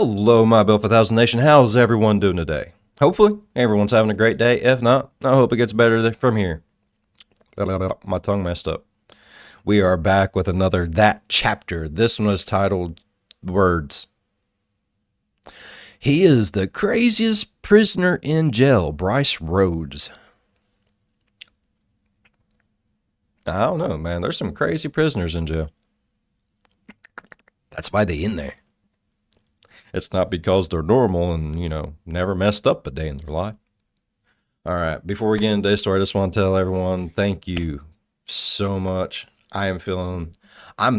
Hello, my Built for 1000 Nation. How's everyone doing today? Hopefully, everyone's having a great day. If not, I hope it gets better from here. My tongue messed up. We are back with another That Chapter. This one is titled Words. He is the craziest prisoner in jail, Brice Rhodes. I don't know, man. There's some crazy prisoners in jail. That's why they're in there. It's not because they're normal and, never messed up a day in their life. All right, before we get into today's story, I just want to tell everyone thank you so much. I'm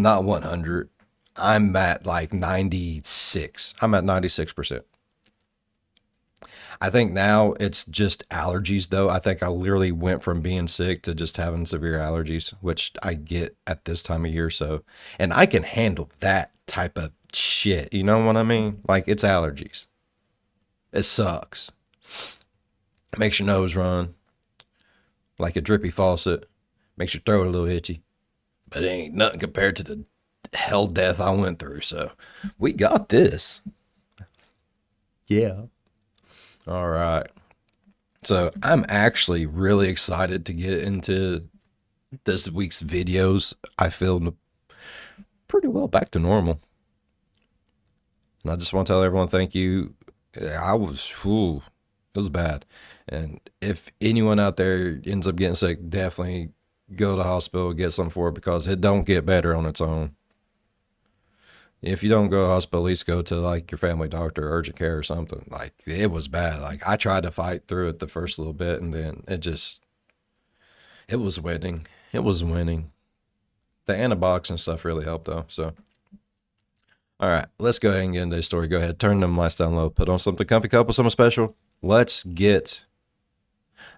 not 100. I'm at like 96. I'm at 96%. I think now it's just allergies, though. I think I literally went from being sick to just having severe allergies, which I get at this time of year. So, and I can handle that type of shit. You know what I mean? Like, it's allergies. It sucks. It makes your nose run like a drippy faucet. Makes your throat a little itchy. But it ain't nothing compared to the hell death I went through. So, we got this. Yeah. All right. So I'm actually really excited to get into this week's videos. I feel pretty well back to normal. And I just want to tell everyone thank you. It was bad. And if anyone out there ends up getting sick, definitely go to the hospital, get something for it, because it don't get better on its own. If you don't go to the hospital, at least go to like your family doctor, urgent care or something. Like, it was bad. Like, I tried to fight through it the first little bit, and then it was winning. It was winning. The antibiotics and stuff really helped though. So, all right, let's go ahead and get into the story. Go ahead, turn them lights down low, put on something comfy, couple something special. Let's get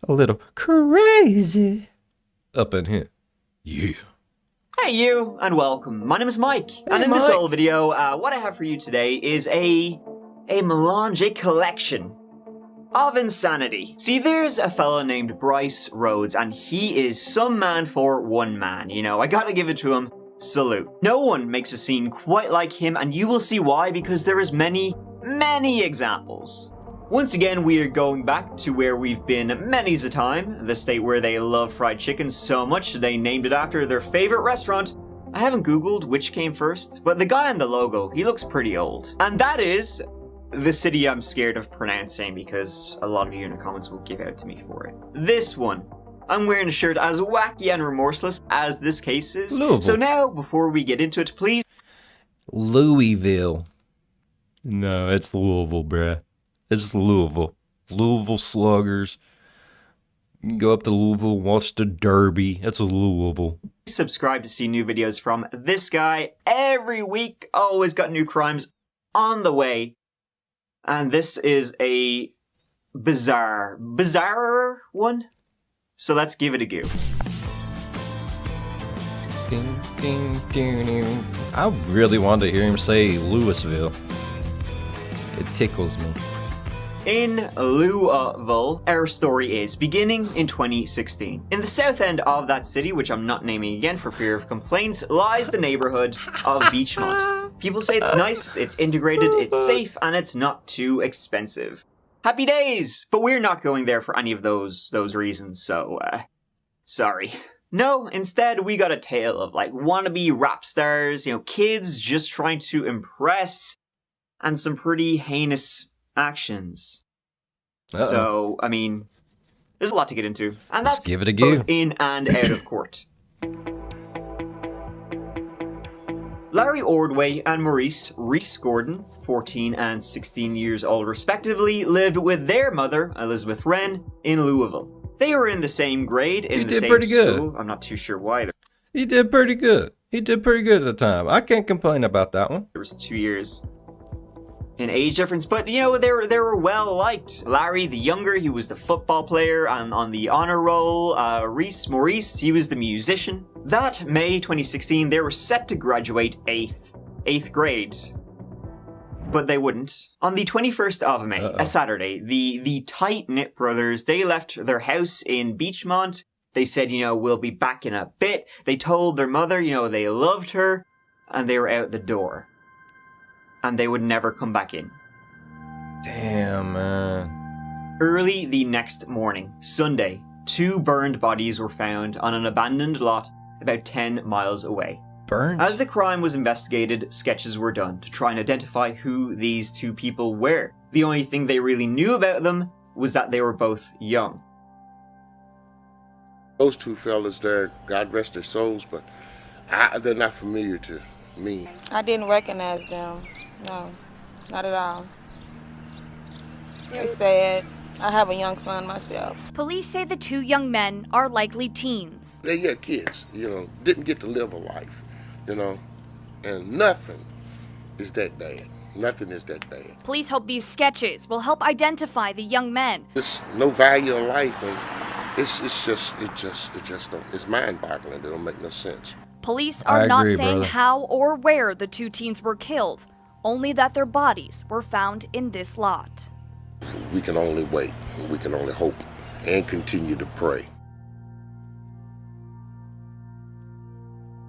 a little crazy up in here. Yeah. Hey you, and welcome. My name is Mike, and in this little video, what I have for you today is a melange, a collection of insanity. See, there's a fella named Brice Rhodes, and he is some man for one man. I gotta give it to him. Salute. No one makes a scene quite like him, and you will see why, because there is many examples. Once again, we are going back to where we've been many's a time, the state where they love fried chicken so much they named it after their favorite restaurant. I haven't googled which came first, but the guy on the logo, he looks pretty old. And that is the city I'm scared of pronouncing, because a lot of you in the comments will give out to me for it. This one. I'm wearing a shirt as wacky and remorseless as this case is. Louisville. So now, before we get into it, please... Louisville. No, it's Louisville, bruh. It's Louisville. Louisville Sluggers. You can go up to Louisville, watch the Derby. That's a Louisville. Subscribe to see new videos from this guy every week. Always got new crimes on the way. And this is a bizarre one. So let's give it a go. Ding, ding, ding, ding. I really wanted to hear him say Louisville. It tickles me. In Louisville, our story is beginning in 2016. In the south end of that city, which I'm not naming again for fear of complaints, lies the neighborhood of Beachmont. People say it's nice, it's integrated, it's safe, and it's not too expensive. Happy days! But we're not going there for any of those reasons, so, sorry. No, instead we got a tale of, like, wannabe rap stars, kids just trying to impress, and some pretty heinous actions. Uh-oh. So, I mean, there's a lot to get into. And Let's that's give it a go. both in and out of court. Larry Ordway and Maurice Reese Gordon, 14 and 16 years old respectively, lived with their mother, Elizabeth Wren, in Louisville. They were in the same grade in the same pretty good. school. I'm not too sure why. He did pretty good. He did pretty good at the time. I can't complain about that one. There was 2 years in age difference, but they were well liked. Larry, the younger, he was the football player and on the honor roll. Maurice, he was the musician. That May 2016, they were set to graduate 8th grade, but they wouldn't. On the 21st of May, a Saturday, the tight-knit brothers, they left their house in Beachmont. They said, we'll be back in a bit. They told their mother, they loved her, and they were out the door. and they would never come back in. Damn, man. Early the next morning, Sunday, 2 burned bodies were found on an abandoned lot about 10 miles away. Burnt? As the crime was investigated, sketches were done to try and identify who these 2 people were. The only thing they really knew about them was that they were both young. Those 2 fellas there, God rest their souls, but they're not familiar to me. I didn't recognize them. No, not at all. It's sad. I have a young son myself. Police say the 2 young men are likely teens. They kids, didn't get to live a life, and nothing is that bad. Nothing is that bad. Police hope these sketches will help identify the young men. There's no value of life, and it's mind-boggling. It don't make no sense. Police are not saying brother. how or where the 2 teens were killed, only that their bodies were found in this lot. We can only wait, and we can only hope, and continue to pray.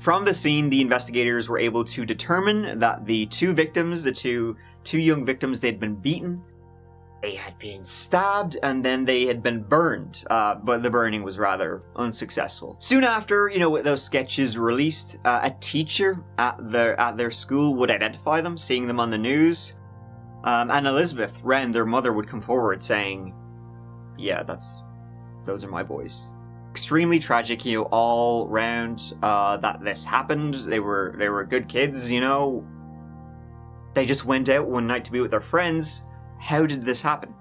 From the scene, the investigators were able to determine that the 2 victims, the two young victims, they'd been beaten, they had been stabbed, and then they had been burned, but the burning was rather unsuccessful. Soon after, with those sketches released, a teacher at their school would identify them, seeing them on the news, and Elizabeth Wren, their mother, would come forward saying, yeah, those are my boys. Extremely tragic, all round, that this happened. They were good kids, They just went out one night to be with their friends. How did this happen?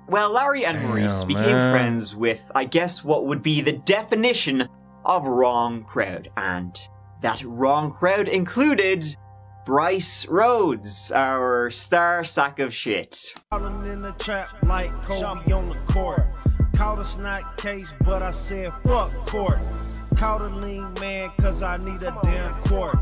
Well, Larry and Maurice became friends with, I guess, what would be the definition of wrong crowd. And that wrong crowd included Brice Rhodes, our star sack of shit. In the trap like Kobe on the court. Caught a snot case, but I said fuck court. Caught a lean man, cause I need a damn court.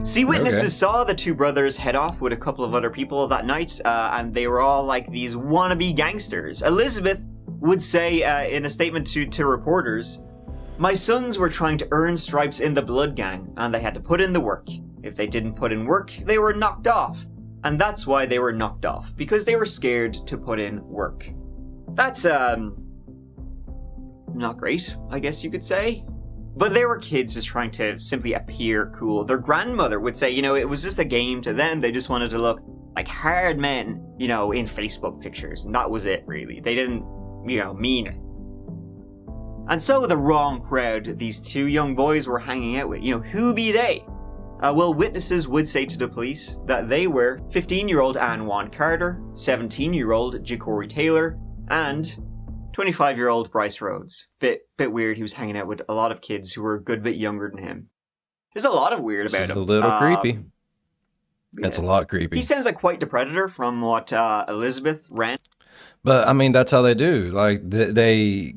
See, witnesses saw the 2 brothers head off with a couple of other people that night, and they were all like these wannabe gangsters. Elizabeth would say in a statement to reporters, "My sons were trying to earn stripes in the blood gang, and they had to put in the work. If they didn't put in work, they were knocked off. And that's why they were knocked off, because they were scared to put in work." That's, not great, I guess you could say. But they were kids just trying to simply appear cool. Their grandmother would say, it was just a game to them. They just wanted to look like hard men, in Facebook pictures. And that was it, really. They didn't, mean it. And so the wrong crowd these 2 young boys were hanging out with, who be they? Well, witnesses would say to the police that they were 15-year-old Anwan Carter, 17-year-old Ja'Cory Taylor, and 25-year-old Brice Rhodes. Bit weird, he was hanging out with a lot of kids who were a good bit younger than him. There's a lot of weird about him. It's a little creepy. That's a lot creepy. He sounds like quite the predator from what Elizabeth Wren. But, I mean, that's how they do. Like, they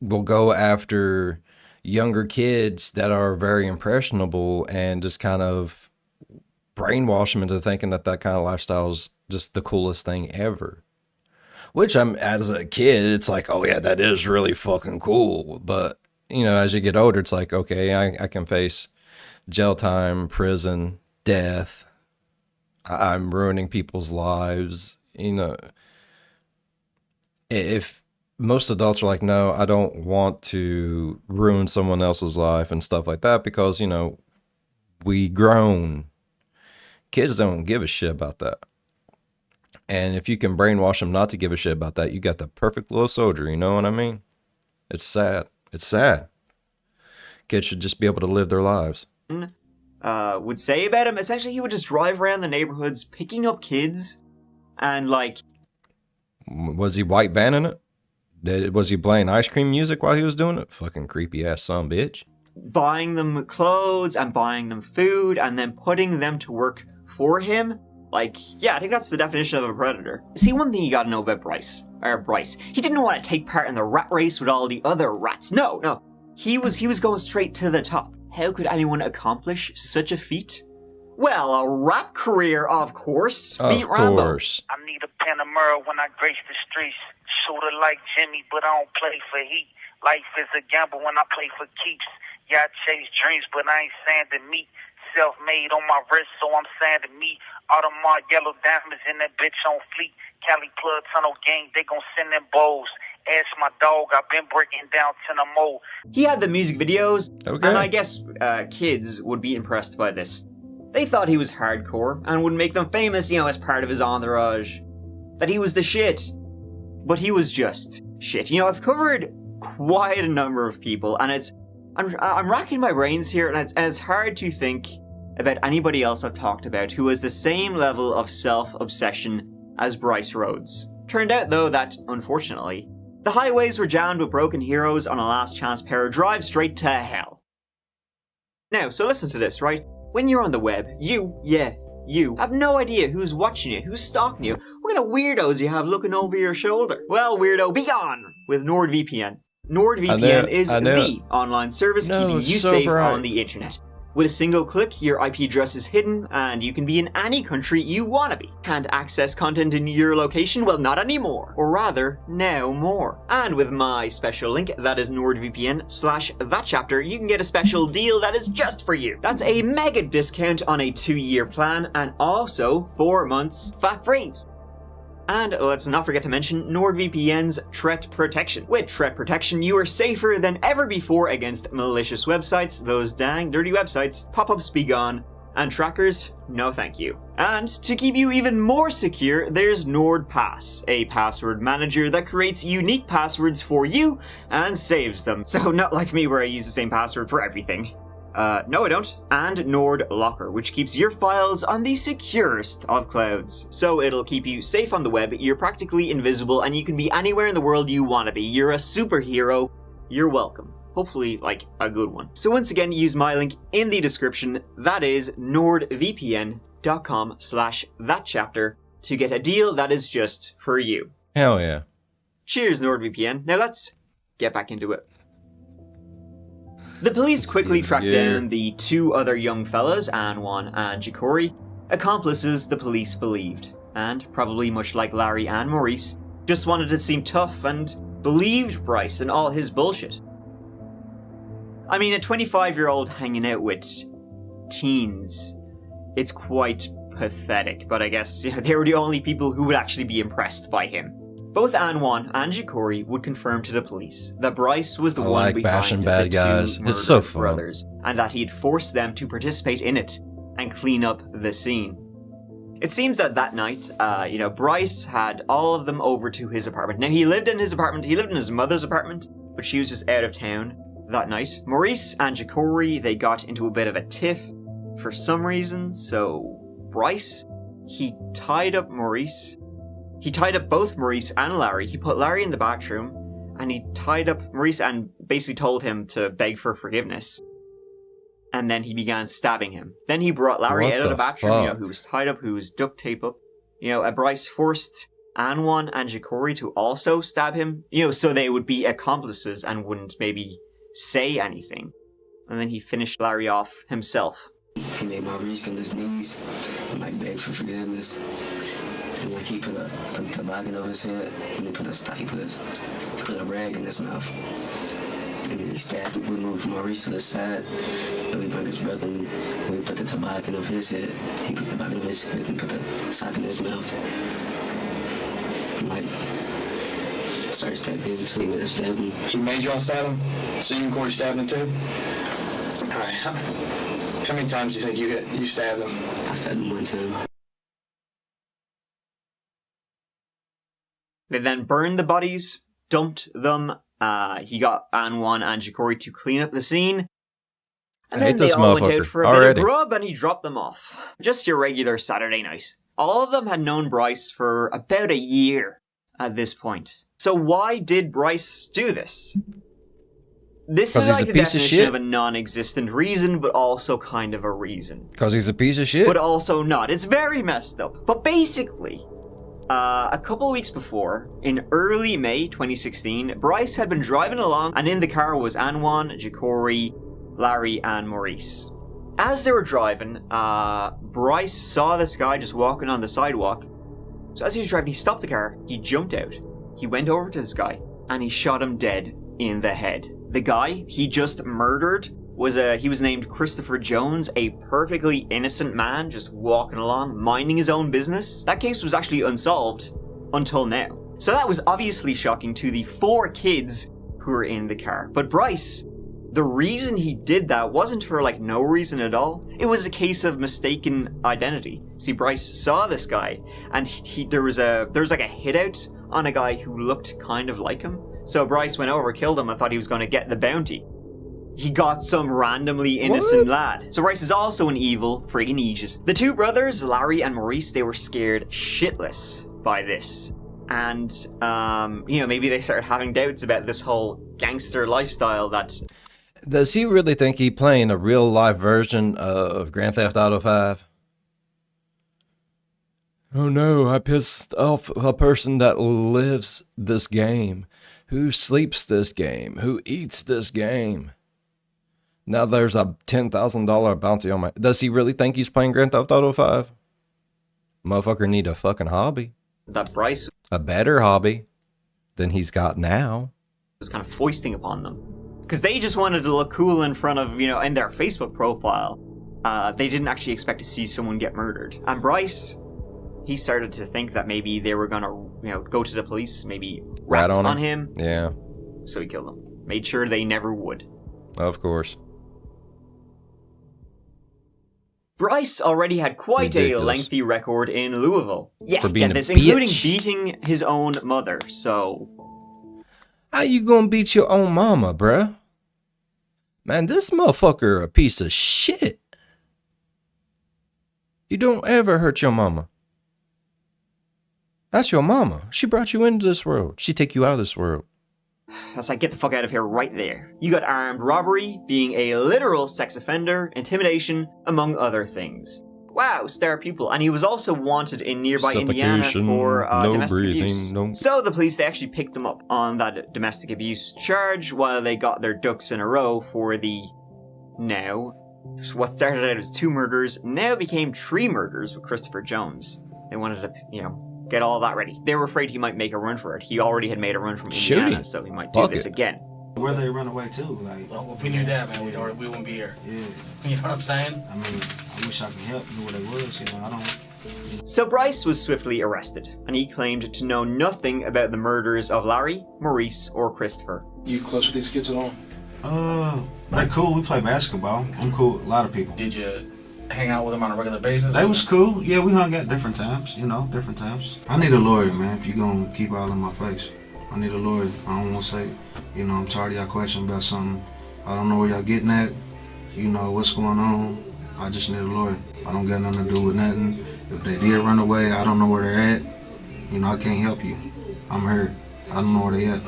will go after younger kids that are very impressionable and just kind of brainwash them into thinking that kind of lifestyle is just the coolest thing ever. Which, as a kid, it's like, oh yeah, that is really fucking cool. But, as you get older, it's like, okay, I can face jail time, prison, death. I'm ruining people's lives. If most adults are like, no, I don't want to ruin someone else's life and stuff like that because, we grown. Kids don't give a shit about that. And if you can brainwash them not to give a shit about that, you got the perfect little soldier, you know what I mean? It's sad. It's sad. Kids should just be able to live their lives. Would say about him, essentially he would just drive around the neighborhoods picking up kids and Was he white vanning it? Was he playing ice cream music while he was doing it? Fucking creepy ass son bitch. Buying them clothes and buying them food and then putting them to work for him. Yeah, I think that's the definition of a predator. See, one thing you gotta know about Brice, he didn't want to take part in the rat race with all the other rats. No. He was going straight to the top. How could anyone accomplish such a feat? Well, a rap career, of course. Meet Rambo. I need a Panamera when I grace the streets. Shooter like Jimmy, but I don't play for heat. Life is a gamble when I play for keeps. Yeah, I chase dreams, but I ain't saying to me. Self-made on my wrist, so I'm saying to me. Audemars yellow diamonds in that bitch on fleet. Cali Plug Tunnel Gang, they gon' send them bows. Ask my dog, I've been breaking down to the mold. He had the music videos, Okay. and I guess kids would be impressed by this. They thought he was hardcore and would make them famous, as part of his entourage. That he was the shit. But he was just shit. I've covered quite a number of people, and I'm racking my brains here, and it's hard to think about anybody else I've talked about who has the same level of self-obsession as Brice Rhodes. Turned out, though, that, unfortunately, the highways were jammed with broken heroes on a last chance pair of drives straight to hell. Now, so listen to this, right? When you're on the web, you have no idea who's watching you, who's stalking you, what kind of weirdos you have looking over your shoulder. Well, weirdo, be gone with NordVPN. NordVPN is the online service keeping you safe on the internet. With a single click, your IP address is hidden, and you can be in any country you want to be. Can't access content in your location? Well, not anymore. Or rather, now more. And with my special link, that is NordVPN/thatchapter, you can get a special deal that is just for you. That's a mega discount on a 2-year plan, and also 4 months fat-free. And let's not forget to mention NordVPN's threat protection. With threat protection, you are safer than ever before against malicious websites, those dang dirty websites, pop-ups be gone, and trackers, no thank you. And to keep you even more secure, there's NordPass, a password manager that creates unique passwords for you and saves them. So not like me where I use the same password for everything. No I don't. And Nord Locker, which keeps your files on the securest of clouds. So it'll keep you safe on the web, you're practically invisible, and you can be anywhere in the world you want to be. You're a superhero. You're welcome. Hopefully, like, a good one. So once again, use my link in the description. That is nordvpn.com/thatchapter to get a deal that is just for you. Hell yeah. Cheers, NordVPN. Now let's get back into it. The police quickly tracked down the 2 other young fellas, Anwan and Jikori, accomplices the police believed, and probably much like Larry and Maurice, just wanted to seem tough and believed Brice and all his bullshit. I mean, a 25-year-old hanging out with teens, it's quite pathetic, but I guess they were the only people who would actually be impressed by him. Both Anwan and Jikori would confirm to the police that Brice was the one behind the 2 It's so fun. brothers, and that he'd forced them to participate in it and clean up the scene. It seems that night, Brice had all of them over to his apartment. Now, he lived in his apartment, he lived in his mother's apartment, but she was just out of town that night. Maurice and Jikori, they got into a bit of a tiff for some reason, so Brice, he tied up both Maurice and Larry. He put Larry in the bathroom, and he tied up Maurice and basically told him to beg for forgiveness. And then he began stabbing him. Then he brought Larry out of the bathroom, who was tied up, who was duct tape up. Brice forced Anwan and Jikori to also stab him, so they would be accomplices and wouldn't maybe say anything. And then he finished Larry off himself. He made Maurice on his knees and beg for forgiveness. And he put a toboggan over his head, and he put a rag in his mouth. And then he stabbed it. We moved Maurice to the side, and we brought his brother, and we put the toboggan over his head. He put the toboggan over his head and put the sock in his mouth. And started stabbing him too. We stabbed him. He made y'all stab him? So you and Corey stabbed him too? Alright. How many times do you think you stabbed him? I stabbed him 1 time. They then burned the bodies, dumped them. He got Anwan and Jikori to clean up the scene. And then they all went out for a bit of grub and he dropped them off. Just your regular Saturday night. All of them had known Brice for about a year at this point. So why did Brice do this? This is like the definition of a non-existent reason, but also kind of a reason. Because he's a piece of shit? But also not. It's very messed up. But basically, a couple of weeks before, in early May 2016, Brice had been driving along, and in the car was Anwan, Jikori, Larry, and Maurice. As they were driving, Brice saw this guy just walking on the sidewalk. So as he was driving, he stopped the car, he jumped out, he went over to this guy, and he shot him dead in the head. The guy he just murdered was he was named Christopher Jones, a perfectly innocent man just walking along, minding his own business. That case was actually unsolved until now. So that was obviously shocking to the 4 kids who were in the car. But Brice, the reason he did that wasn't for like no reason at all. It was a case of mistaken identity. See, Brice saw this guy, and there was like a hit out on a guy who looked kind of like him. So Brice went over, killed him, and thought he was going to get the bounty. He got some randomly innocent lad. So Brice is also an evil friggin' Egypt. The 2 brothers, Larry and Maurice, they were scared shitless by this. And, you know, maybe they started having doubts about this whole gangster lifestyle that... Does he really think he's playing a real life version of Grand Theft Auto 5? Oh no, I pissed off a person that lives this game, who sleeps this game, who eats this game. Now there's a $10,000 bounty on my... Does he really think he's playing Grand Theft Auto 5? Motherfucker need a fucking hobby. That Brice... A better hobby than he's got now. ...was kind of foisting upon them. Because they just wanted to look cool in front of, you know, in their Facebook profile. They didn't actually expect to see someone get murdered. And Brice, he started to think that maybe they were gonna, you know, go to the police, maybe rat on him. Yeah. So he killed them. Made sure they never would. Of course. Brice already had quite a lengthy record in Louisville. Yeah, get this, including beating his own mother, so... How you gonna beat your own mama, bruh? Man, this motherfucker a piece of shit. You don't ever hurt your mama. That's your mama. She brought you into this world. She take you out of this world. That's like, get the fuck out of here right there. You got armed robbery, being a literal sex offender, intimidation, among other things. Wow, star pupil. And he was also wanted in nearby Indiana for domestic abuse. So the police, they actually picked him up on that domestic abuse charge while they got their ducks in a row for the now. So what started out as 2 murders now became 3 murders with Christopher Jones. They wanted to, you know, get all that ready. They were afraid he might make a run for it. He already had made a run from Indiana, so he might do this again. Where they run away to? Like, well, if we knew that, man, we wouldn't be here. Yeah. You know what I'm saying? I mean, I wish I could help know where they was. You know, I don't. So Brice was swiftly arrested, and he claimed to know nothing about the murders of Larry, Maurice, or Christopher. You close with these kids at all? They're cool. We play basketball. I'm cool with a lot of people. Did you hang out with them on a regular basis? They was cool. Yeah, we hung out different times. You know, different times. I need a lawyer, man. If you gonna keep all in my face, I need a lawyer. I don't want to say, you know, I'm tired of y'all questioning about something. I don't know where y'all getting at. You know what's going on. I just need a lawyer. I don't got nothing to do with nothing. If they did run away, I don't know where they're at. You know, I can't help you. I'm hurt. I don't know where they at.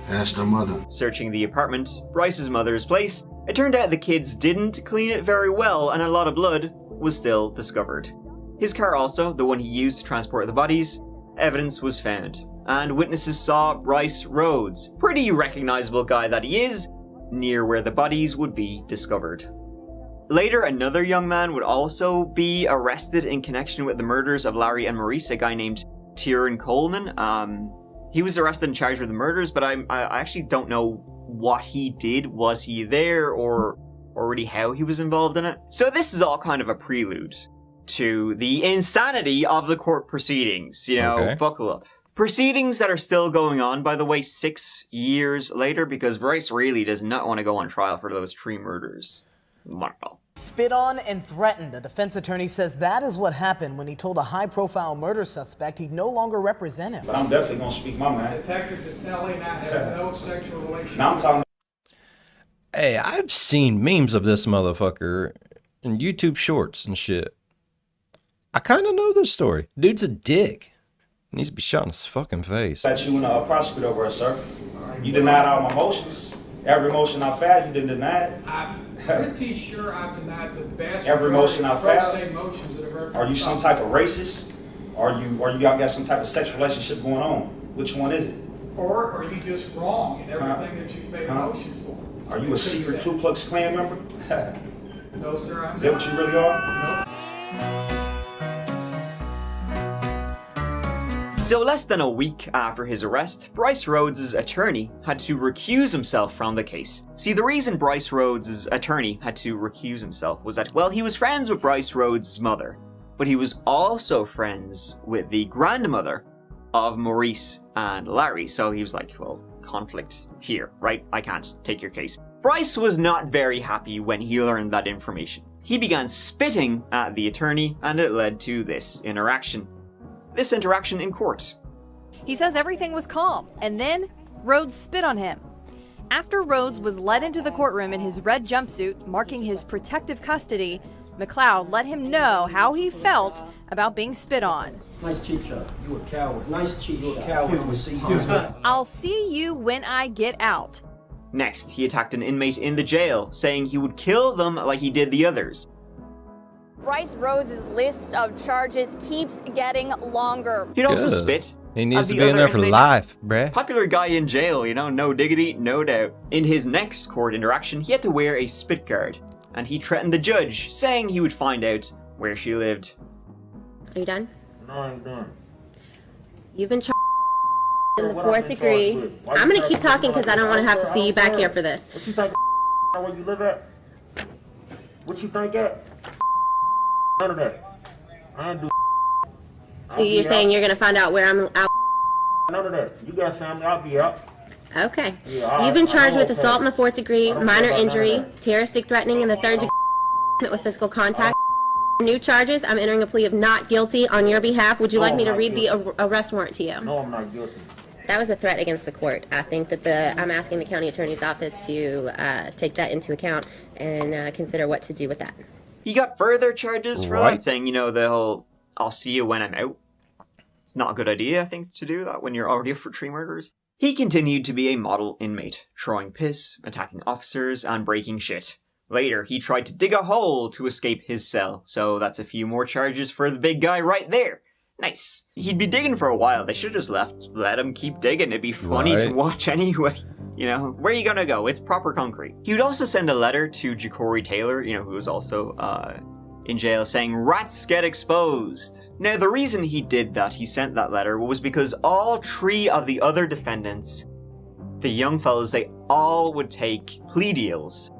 Ask their mother. Searching the apartment, Brice's mother's place, it turned out the kids didn't clean it very well, and a lot of blood was still discovered. His car also, the one he used to transport the bodies, evidence was found. And witnesses saw Brice Rhodes, pretty recognizable guy that he is, near where the bodies would be discovered. Later, another young man would also be arrested in connection with the murders of Larry and Maurice, a guy named Tyrone Coleman. He was arrested and charged with the murders, but I actually don't know what he did. Was he there, or already how he was involved in it? So this is all kind of a prelude to the insanity of the court proceedings. You know, buckle up. Proceedings that are still going on, by the way, 6 years later, because Brice really does not want to go on trial for those 3 murders. Wonderful. Spit on and threatened. A defense attorney says that is what happened when he told a high-profile murder suspect he'd no longer represent him. But I'm definitely going to speak my mind. Detective Tatelli I have no sexual relationship. Now I'm talking. Hey, I've seen memes of this motherfucker in YouTube shorts and shit. I kind of know this story. Dude's a dick. Needs to be shot in his fucking face. That you and a prosecutor over, sir. You denied all my motions. Every motion I filed, you didn't deny it. I'm pretty sure I've denied the vast every motion I filed. Motions that have ever are you some type of racist? Or you got some type of sexual relationship going on? Which one is it? Or are you just wrong in everything that you've made a motion for? Are you a secret Ku Klux Klan member? No, sir. Is that what you really are? No. So less than a week after his arrest, Brice Rhodes' attorney had to recuse himself from the case. See, the reason Brice Rhodes' attorney had to recuse himself was that, well, he was friends with Brice Rhodes' mother, but he was also friends with the grandmother of Maurice and Larry, so he was like, well, conflict here, right? I can't take your case. Brice was not very happy when he learned that information. He began spitting at the attorney, and it led to this interaction. This interaction in court. He says everything was calm, and then Rhodes spit on him. After Rhodes was led into the courtroom in his red jumpsuit, marking his protective custody, McLeod let him know how he felt about being spit on. Nice cheap shot. You a coward. Nice cheap shot. You a coward. I'll see you when I get out. Next, he attacked an inmate in the jail, saying he would kill them like he did the others. Brice Rhodes' list of charges keeps getting longer. He'd also spit. He needs to be in there for life, bruh. Popular guy in jail, you know, no diggity, no doubt. In his next court interaction, he had to wear a spit guard, and he threatened the judge, saying he would find out where she lived. Are you done? No, I'm done. You've been charged in the 4th degree. I'm going to keep talking because I don't want to have to see you back here for this. What you think where you live at? What you think at? None of that. I ain't do. So you're saying you're going to find out where I'm out? None of that. You got something, I'll be out. Okay. Yeah, You've been charged with assault in the 4th degree, minor injury, terroristic threatening in the 3rd degree, with physical contact. New charges, I'm entering a plea of not guilty on your behalf. Would you like me to read the arrest warrant to you? No, I'm not guilty. That was a threat against the court. I think that I'm asking the county attorney's office to take that into account and consider what to do with that. He got further charges for that, saying, you know, the whole, I'll see you when I'm out. It's not a good idea, I think, to do that when you're already up for 3 murders. He continued to be a model inmate, throwing piss, attacking officers, and breaking shit. Later, he tried to dig a hole to escape his cell, so that's a few more charges for the big guy right there. Nice. He'd be digging for a while. They should have just let him keep digging. It'd be funny to watch anyway. You know, where are you gonna go? It's proper concrete. He would also send a letter to Ja'Cory Taylor, you know, who was also in jail, saying, "Rats get exposed." Now, the reason he did that, he sent that letter, was because all 3 of the other defendants, the young fellas, they all would take plea deals.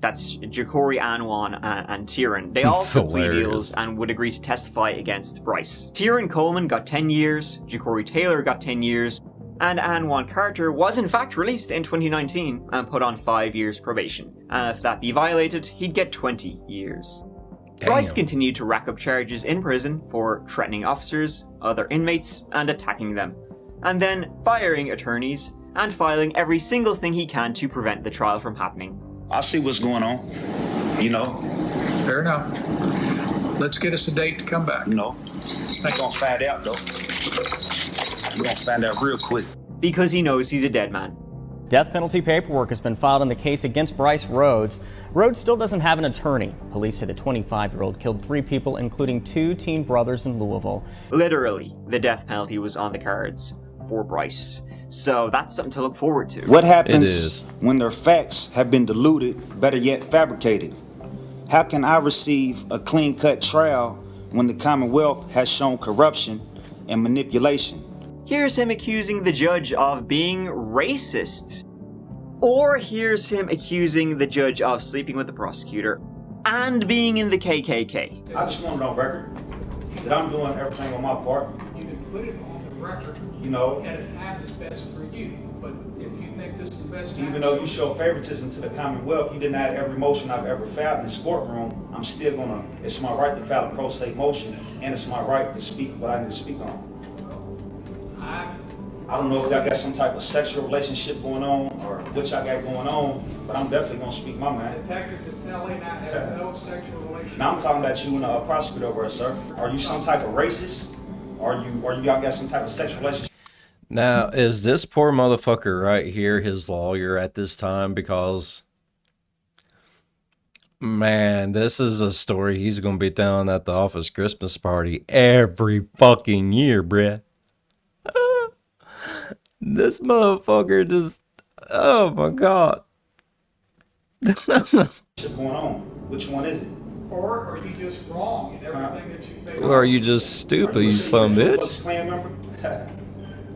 That's Ja'Cory, Anwan, and Tieran. They all took plea deals and would agree to testify against Brice. Tieran Coleman got 10 years, Ja'Cory Taylor got 10 years, and Anwan Carter was in fact released in 2019 and put on 5 years probation. And if that be violated, he'd get 20 years. Damn. Brice continued to rack up charges in prison for threatening officers, other inmates, and attacking them, and then firing attorneys and filing every single thing he can to prevent the trial from happening. I see what's going on, you know. Fair enough. Let's get us a date to come back. No, we're gonna find out though. We're gonna find out real quick. Because he knows he's a dead man. Death penalty paperwork has been filed in the case against Brice Rhodes. Rhodes still doesn't have an attorney. Police say the 25-year-old killed 3 people, including 2 teen brothers in Louisville. Literally, the death penalty was on the cards for Brice. So that's something to look forward to. What happens when their facts have been diluted, better yet fabricated? How can I receive a clean-cut trial when the Commonwealth has shown corruption and manipulation? Here's him accusing the judge of being racist. Or here's him accusing the judge of sleeping with the prosecutor and being in the KKK. I just want it on record that I'm doing everything on my part. You can put it on the record. You know, at a time that's best for you. But if you think this is the best time, even though you show favoritism to the Commonwealth, you denied every motion I've ever filed in this courtroom, I'm still gonna, it's my right to file a pro se motion, and it's my right to speak what I need to speak on. I don't know if y'all got some type of sexual relationship going on or what y'all got going on, but I'm definitely gonna speak my mind. Detective Tatelli, I have no sexual relationship. Now I'm talking about you and a prosecutor over here, sir. Are you some type of racist? Or y'all got some type of sexual relationship? Now, is this poor motherfucker right here his lawyer at this time? Because, man, this is a story he's going to be telling at the office Christmas party every fucking year, bruh. This motherfucker just, oh my God. What's going on? Which one is it? Or are you just wrong in everything that you've been? Or are you just stupid, you son of a bitch? Klux Klan member?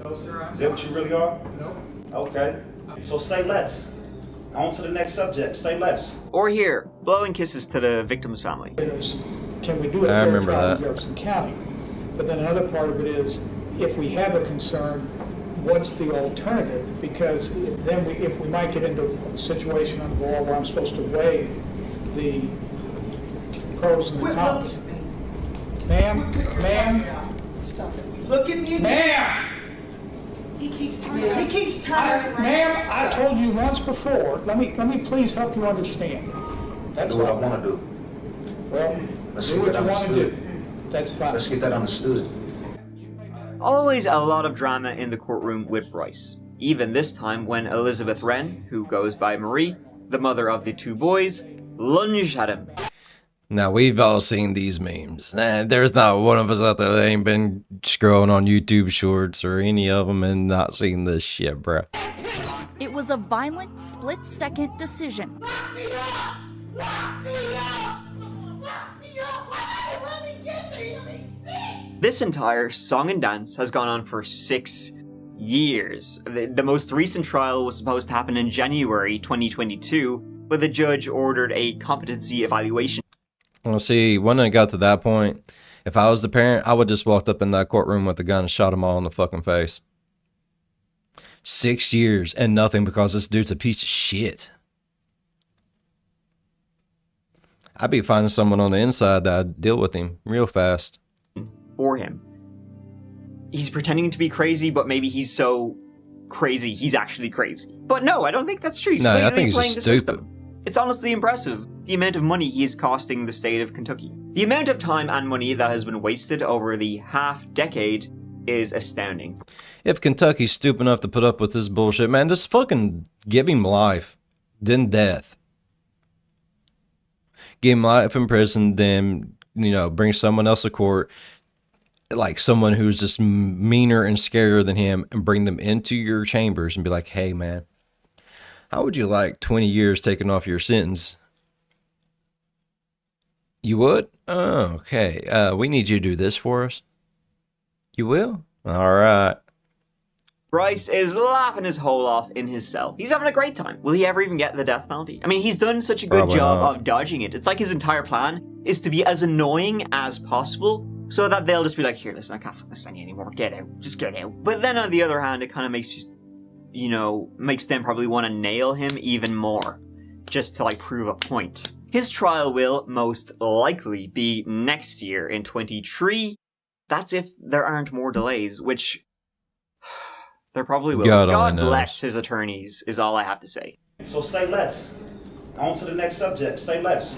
No, sir. Is that what you really are? No. Okay. So say less. On to the next subject. Say less. Or here, blowing kisses to the victim's family. Can we do a I fair remember trial in that. Jefferson County? But then another part of it is, if we have a concern, what's the alternative? Because if we might get into a situation on the law where I'm supposed to weigh the pros and the cons. Ma'am? Stop it. Look at me. Ma'am! He keeps turning around. Ma'am, I told you once before, let me please help you understand. That's what I want to do. Well, Let's do get what that you want to understood. do. That's fine. Let's get that understood. Always a lot of drama in the courtroom with Brice. Even this time when Elizabeth Wren, who goes by Marie, the mother of the two boys, lunged at him. Now, we've all seen these memes. There's not one of us out there that ain't been scrolling on YouTube shorts or any of them and not seen this shit, bro. It was a violent, split-second decision. This entire song and dance has gone on for 6 years. The most recent trial was supposed to happen in January 2022, but the judge ordered a competency evaluation. Well, see, when it got to that point, if I was the parent, I would just walked up in that courtroom with a gun and shot them all in the fucking face. 6 years and nothing because this dude's a piece of shit. I'd be finding someone on the inside that'd deal with him real fast. For him. He's pretending to be crazy, but maybe he's so crazy he's actually crazy. But no, I don't think that's true. He's No, I clearly think he's playing just the stupid. system. It's honestly impressive, the amount of money he is costing the state of Kentucky. The amount of time and money that has been wasted over the half-decade is astounding. If Kentucky's stupid enough to put up with this bullshit, man, just fucking give him life, then death. Give him life in prison, then, you know, bring someone else to court, like someone who's just meaner and scarier than him, and bring them into your chambers and be like, hey, man, how would you like 20 years taken off your sentence? You would? Oh, okay. We need you to do this for us. You will? All right. Brice is laughing his hole off in his cell. He's having a great time. Will he ever even get the death penalty? I mean, he's done such a good Probably job not. of dodging it. It's like his entire plan is to be as annoying as possible so that they'll just be like, here, listen, I can't fucking stand you anymore. Get out. Just get out. But then on the other hand, it kind of makes you know, makes them probably want to nail him even more just to like prove a point. His trial will most likely be next year in 23. That's if there aren't more delays, which there probably will. God only God knows. bless his attorneys, is all I have to say. So say less. On to the next subject. Say less.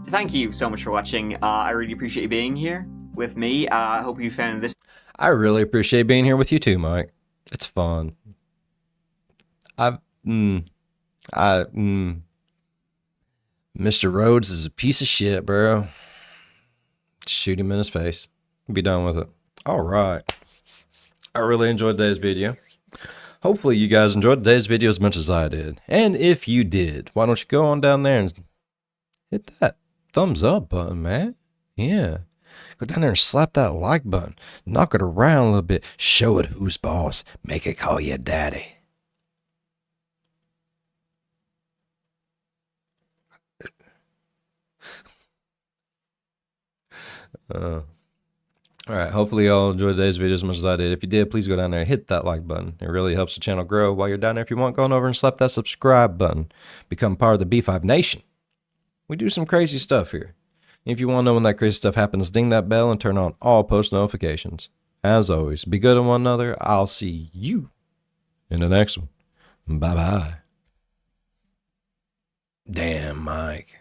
Thank you so much for watching. I really appreciate you being here with me. I hope you found this. I really appreciate being here with you too, Mike. It's fun. Mr. Rhodes is a piece of shit, bro. Shoot him in his face. Be done with it. All right. I really enjoyed today's video. Hopefully you guys enjoyed today's video as much as I did. And if you did, why don't you go on down there and hit that thumbs up button, man. Yeah. Go down there and slap that like button. Knock it around a little bit. Show it who's boss. Make it call you daddy. All right, hopefully y'all enjoyed today's video as much as I did. If you did, please go down there and hit that like button. It really helps the channel grow. While you're down there, if you want, go on over and slap that subscribe button. Become part of the B5 Nation. We do some crazy stuff here. If you want to know when that crazy stuff happens, ding that bell and turn on all post notifications. As always, be good to one another. I'll see you in the next one. Bye-bye. Damn, Mike.